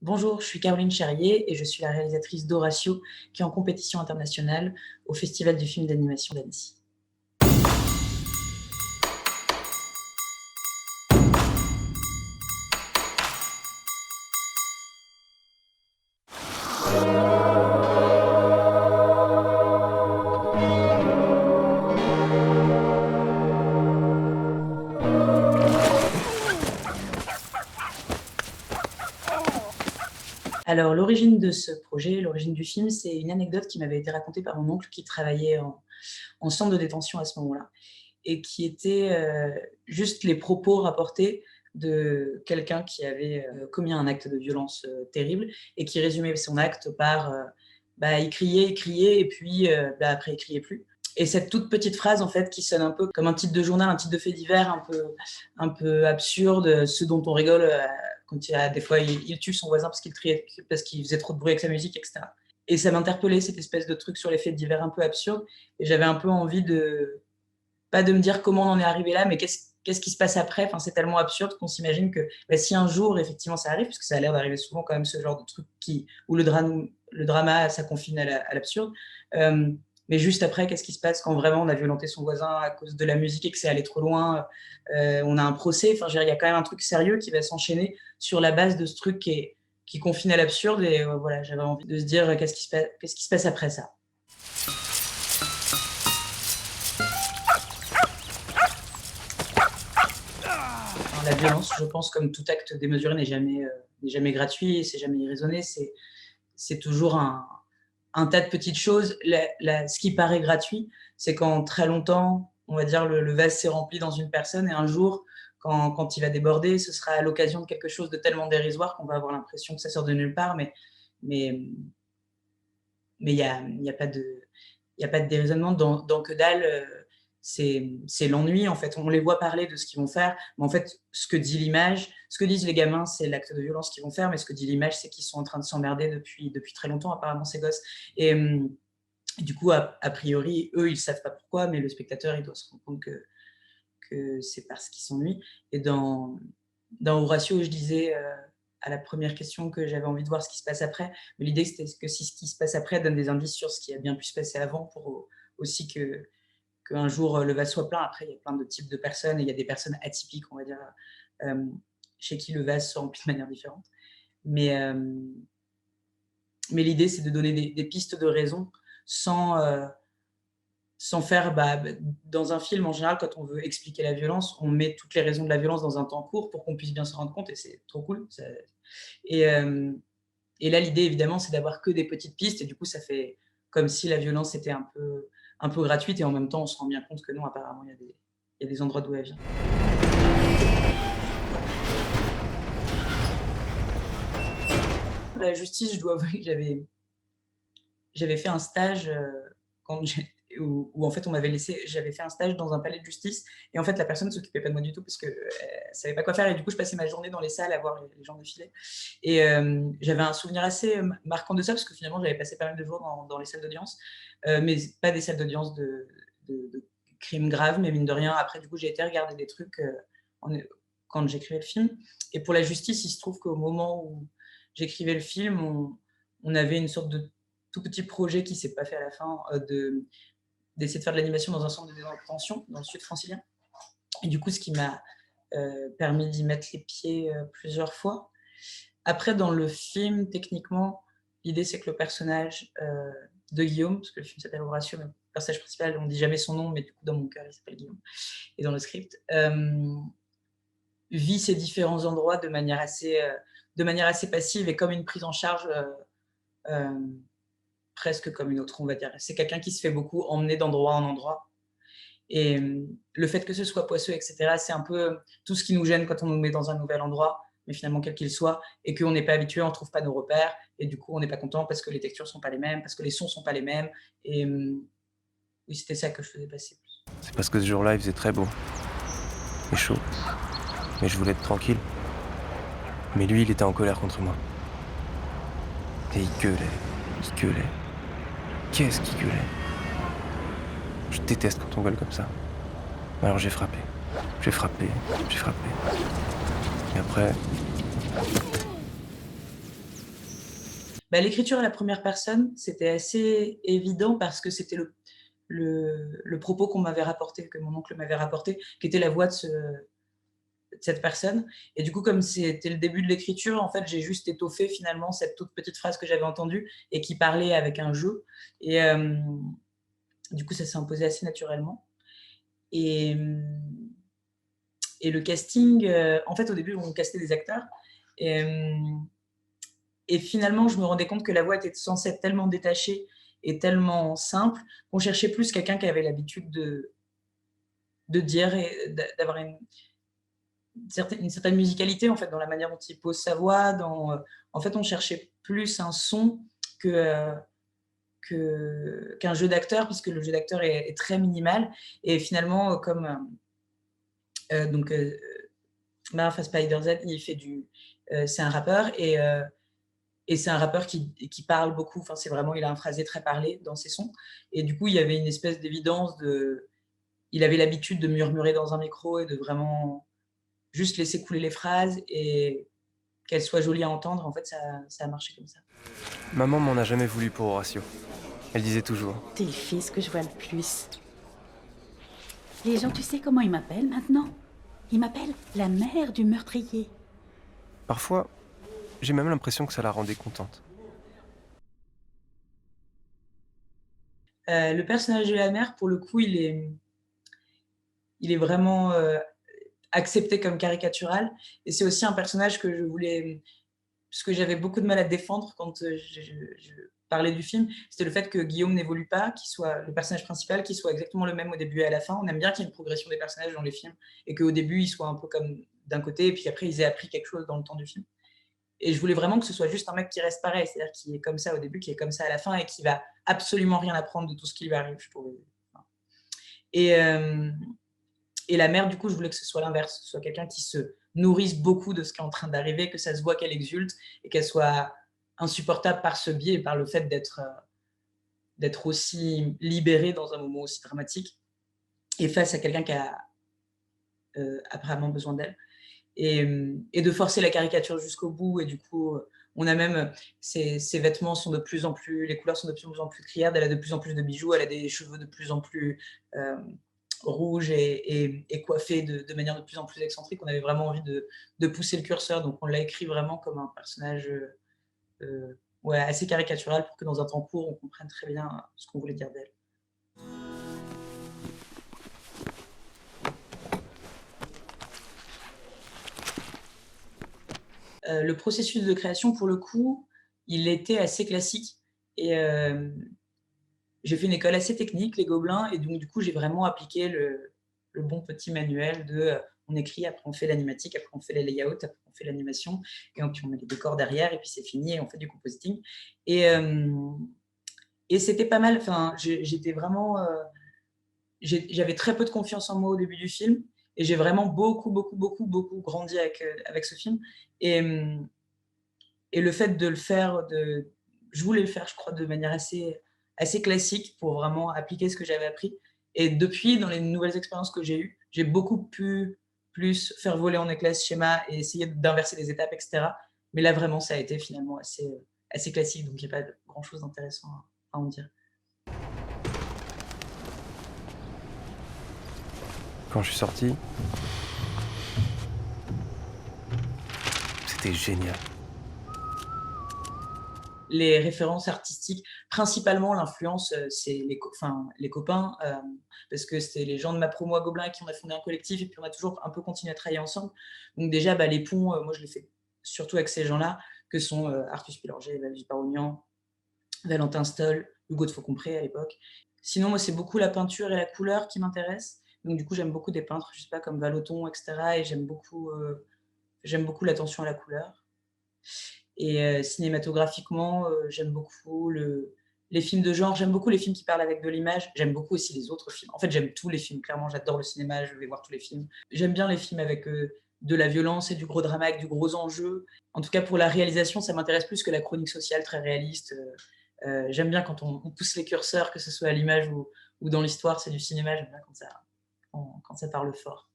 Bonjour, je suis Caroline Charrier et je suis la réalisatrice d'Horatio, qui est en compétition internationale au Festival du film d'animation d'Annecy. Alors, l'origine de ce projet, l'origine du film, c'est une anecdote qui m'avait été racontée par mon oncle qui travaillait en centre de détention à ce moment-là et qui était juste les propos rapportés de quelqu'un qui avait commis un acte de violence terrible et qui résumait son acte par il criait et puis après il criait plus. Et cette toute petite phrase en fait qui sonne un peu comme un titre de journal, un titre de fait divers un peu absurde, ce dont on rigole quand il y a des fois il tue son voisin parce qu'il faisait trop de bruit avec sa musique, etc. Et ça m'interpellait cette espèce de truc sur les faits divers un peu absurdes. Et j'avais un peu envie de pas de me dire comment on en est arrivé là, mais qu'est-ce qui se passe après. Enfin, c'est tellement absurde qu'on s'imagine que si un jour effectivement ça arrive, parce que ça a l'air d'arriver souvent quand même ce genre de truc où le drama ça confine à l'absurde. Mais juste après, qu'est-ce qui se passe quand vraiment on a violenté son voisin à cause de la musique et que c'est allé trop loin, on a un procès. Enfin, il y a quand même un truc sérieux qui va s'enchaîner sur la base de ce truc qui confine à l'absurde. Et voilà, j'avais envie de se dire qu'est-ce qui se passe après ça. La violence, je pense, comme tout acte démesuré, n'est jamais gratuit et c'est jamais irraisonné. C'est toujours un tas de petites choses. Ce qui paraît gratuit, c'est quand très longtemps, on va dire, le vase s'est rempli dans une personne et un jour, quand il va déborder, ce sera à l'occasion de quelque chose de tellement dérisoire qu'on va avoir l'impression que ça sort de nulle part. Mais il y a pas de déraisonnement dans Que dalle. C'est l'ennui en fait. On les voit parler de ce qu'ils vont faire, mais en fait, ce que disent les gamins, c'est l'acte de violence qu'ils vont faire, mais ce que dit l'image, c'est qu'ils sont en train de s'emmerder depuis très longtemps, apparemment, ces gosses. Et du coup, a priori, eux, ils savent pas pourquoi, mais le spectateur, il doit se rendre compte que c'est parce qu'ils s'ennuient. Et dans Horatio, je disais à la première question que j'avais envie de voir ce qui se passe après, mais l'idée c'était que si ce qui se passe après donne des indices sur ce qui a bien pu se passer avant, pour aussi qu'un jour le vase soit plein. Après, il y a plein de types de personnes et il y a des personnes atypiques, on va dire, euh, chez qui le vase se remplit de manière différente. Mais, euh, mais l'idée, c'est de donner des pistes de raison sans faire, dans un film, en général, quand on veut expliquer la violence, on met toutes les raisons de la violence dans un temps court pour qu'on puisse bien se rendre compte, et c'est trop cool. Et, euh, et là, l'idée, évidemment, c'est d'avoir que des petites pistes, et du coup, ça fait comme si la violence était un peu gratuite, et en même temps, on se rend bien compte que non, apparemment, il y a des endroits d'où elle vient. La justice, je dois avouer que j'avais fait un stage quand où en fait on m'avait laissé, j'avais fait un stage dans un palais de justice et en fait la personne ne s'occupait pas de moi du tout parce que savait pas quoi faire et du coup je passais ma journée dans les salles à voir les gens défiler et j'avais un souvenir assez marquant de ça parce que finalement j'avais passé pas mal de jours dans les salles d'audience, mais pas des salles d'audience de crimes graves, mais mine de rien après du coup j'ai été regarder des trucs en- quand j'écrivais le film. Et pour la justice, il se trouve qu'au moment où j'écrivais le film, on avait une sorte de tout petit projet qui s'est pas fait à la fin, d'essayer de faire de l'animation dans un centre de détention dans le sud francilien. Et du coup, ce qui m'a permis d'y mettre les pieds plusieurs fois. Après, dans le film, techniquement, l'idée c'est que le personnage de Guillaume, parce que le film s'appelle Horatio, mais le personnage principal, on dit jamais son nom, mais du coup dans mon cœur il s'appelle Guillaume, et dans le script, vit ces différents endroits de manière assez passive et comme une prise en charge euh, presque comme une autre, on va dire. C'est quelqu'un qui se fait beaucoup emmener d'endroit en endroit. Et le fait que ce soit poisseux, etc., c'est un peu tout ce qui nous gêne quand on nous met dans un nouvel endroit, mais finalement quel qu'il soit, et qu'on n'est pas habitué, on ne trouve pas nos repères, et du coup on n'est pas content parce que les textures ne sont pas les mêmes, parce que les sons ne sont pas les mêmes. Et oui, c'était ça que je faisais passer plus. C'est parce que ce jour-là, il faisait très beau et chaud. Mais je voulais être tranquille. Mais lui, il était en colère contre moi. Et il gueulait. Qu'est-ce qu'il gueulait? Je déteste quand on gueule comme ça. Alors j'ai frappé. J'ai frappé. Et après... Bah, l'écriture à la première personne, c'était assez évident parce que c'était le propos qu'on m'avait rapporté, que mon oncle m'avait rapporté, qui était la voix de cette personne. Et du coup, comme c'était le début de l'écriture, en fait, j'ai juste étoffé finalement cette toute petite phrase que j'avais entendue et qui parlait avec un jeu. Et du coup, ça s'est imposé assez naturellement. Et, et le casting, en fait, au début, on castait des acteurs. Et, et finalement, je me rendais compte que la voix était censée être tellement détachée et tellement simple qu'on cherchait plus quelqu'un qui avait l'habitude de dire et d'avoir une certaine musicalité en fait, dans la manière dont il pose sa voix. En fait, on cherchait plus un son que, qu'un jeu d'acteur, puisque le jeu d'acteur est très minimal. Et finalement, comme donc, Marv Spider-Z, il fait c'est un rappeur et c'est un rappeur qui parle beaucoup. Enfin, c'est vraiment, il a un phrasé très parlé dans ses sons. Et du coup, il y avait une espèce d'évidence il avait l'habitude de murmurer dans un micro et de vraiment juste laisser couler les phrases et qu'elles soient jolies à entendre. En fait, ça a marché comme ça. Maman m'en a jamais voulu pour Horatio. Elle disait toujours: T'es le fils que je vois le plus. Les gens, tu sais comment ils m'appellent maintenant? Ils m'appellent la mère du meurtrier. parfois, j'ai même l'impression que ça la rendait contente. Le personnage de la mère, pour le coup, il est vraiment accepté comme caricatural. Et c'est aussi un personnage que je voulais, parce que j'avais beaucoup de mal à défendre quand je parlais du film, c'était le fait que Guillaume n'évolue pas, qu'il soit le personnage principal, qu'il soit exactement le même au début et à la fin. On aime bien qu'il y ait une progression des personnages dans les films et qu'au début, il soit un peu comme d'un côté et puis après, ils aient appris quelque chose dans le temps du film. Et je voulais vraiment que ce soit juste un mec qui reste pareil, c'est-à-dire qui est comme ça au début, qui est comme ça à la fin et qui va absolument rien apprendre de tout ce qui lui arrive, je trouve. Et, et la mère, du coup, je voulais que ce soit l'inverse, que ce soit quelqu'un qui se nourrisse beaucoup de ce qui est en train d'arriver, que ça se voit qu'elle exulte et qu'elle soit insupportable par ce biais et par le fait d'être aussi libérée dans un moment aussi dramatique et face à quelqu'un qui a apparemment besoin d'elle. Et de forcer la caricature jusqu'au bout. Et du coup, on a même ses vêtements sont de plus en plus, les couleurs sont de plus en plus criardes. Elle a de plus en plus de bijoux. Elle a des cheveux de plus en plus rouges et coiffés de manière de plus en plus excentrique. On avait vraiment envie de pousser le curseur. Donc, on l'a écrit vraiment comme un personnage ouais, assez caricatural pour que dans un temps court, on comprenne très bien ce qu'on voulait dire d'elle. Le processus de création, pour le coup, il était assez classique. Et j'ai fait une école assez technique, les Gobelins, et donc du coup, j'ai vraiment appliqué le bon petit manuel de on écrit, après on fait l'animatique, après on fait les layouts, après on fait l'animation, et puis on met les décors derrière, et puis c'est fini, et on fait du compositing. Et c'était pas mal. Enfin, j'étais vraiment, j'avais très peu de confiance en moi au début du film, et j'ai vraiment beaucoup grandi avec ce film. Et, et le fait de le faire, je voulais le faire, je crois, de manière assez classique pour vraiment appliquer ce que j'avais appris. Et depuis, dans les nouvelles expériences que j'ai eues, j'ai beaucoup pu plus faire voler en éclats ce schéma et essayer d'inverser les étapes, etc. Mais là, vraiment, ça a été finalement assez classique, donc il n'y a pas grand-chose d'intéressant à en dire. Quand je suis sorti, c'était génial. Les références artistiques, principalement l'influence, c'est les copains, parce que c'était les gens de ma promo à Gobelins qui on a fondé un collectif et puis on a toujours un peu continué à travailler ensemble. Donc déjà, les ponts, moi je les fais surtout avec ces gens-là, que sont Artus Pilorget, Valérie Parognan, Valentin Stoll, Hugo de Faucompré à l'époque. Sinon, moi c'est beaucoup la peinture et la couleur qui m'intéressent. Donc du coup, j'aime beaucoup des peintres, je sais pas, comme Vallotton, etc. Et j'aime beaucoup l'attention à la couleur. Et cinématographiquement, j'aime beaucoup les films de genre. J'aime beaucoup les films qui parlent avec de l'image. J'aime beaucoup aussi les autres films. En fait, j'aime tous les films. Clairement, j'adore le cinéma. Je vais voir tous les films. J'aime bien les films avec de la violence et du gros drama, avec du gros enjeu. En tout cas, pour la réalisation, ça m'intéresse plus que la chronique sociale très réaliste. J'aime bien quand on pousse les curseurs, que ce soit à l'image ou dans l'histoire. C'est du cinéma. J'aime bien quand ça parle fort.